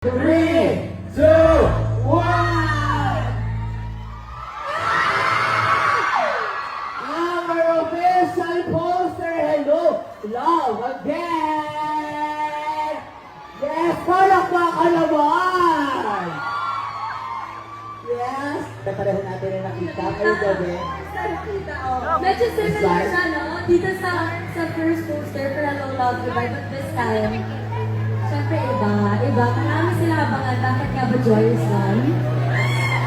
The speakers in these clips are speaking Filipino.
3, 2, 1! Our official poster, hello, love again! Yes, palakpakan naman! Yes, pareho natin na nakita kayo gabi. Medyo similar siya, no? Dito sa first poster, pero no love goodbye, but this time, syempre iba. Marami sila abangan, bakit nga ba Joyous Gun?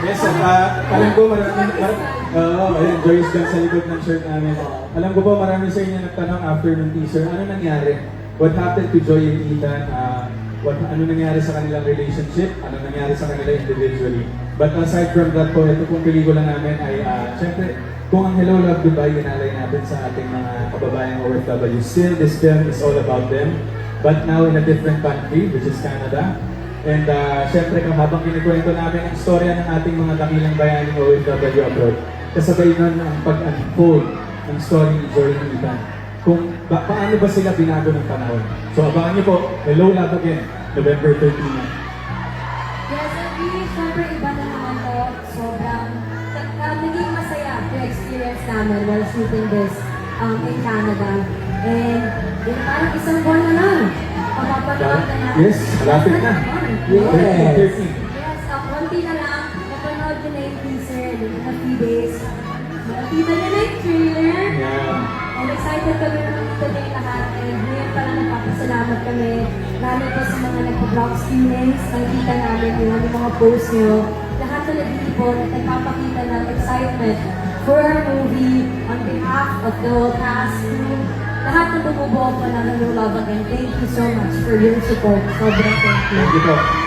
Yes, alam ko ayan, Joyous Gun sa likod ng shirt namin. Alam ko po marami sa inyo nagtanong after ng teaser, ano nangyari? What happened to Joy and Ethan? Ano nangyari sa kanilang relationship? Ano nangyari sa kanila individually? But aside from that po, ito pong pelikula namin ay, syempre, kung ang Hello, Love, Goodbye, inalay natin sa ating mga kababayang OFW. Still, this film is all about them. But now in a different country, which is Canada. And syempre, habang kinikwento namin ang storya ng ating mga dakilang bayaning OFW abroad, kasabay nun ang pag-unfold ng story ni Joy and Ethan. Kung paano ba sila binago ng panahon. So abangan niyo po, Hello, Love Again, November 13. Yes, and really, syempre iba na naman to. Sobrang, naging masaya yung experience namin while shooting this in Canada. And yun, parang isang buwan na lang. Papapanood na natin. Yes, malapit na. Yes. 13. Yes, konti na lang. Mapanood nyo na yung teaser in a few days. Makikita nyo na yung trailer. Yeah. And excited kami na makita nyo yung lahat. And ngayon pala nagpapasalamat kami. Lalo po sa mga nagpa-vlog screenings. Nakikita namin yung mga posts nyo. Lahat na nag-iipon at nagpapakita ng excitement for our movie on behalf of the whole cast, crew, lahat na bumubuo po ng Hello, Love Again. Thank you so much for your support. Sobrang thank you. Thank you po.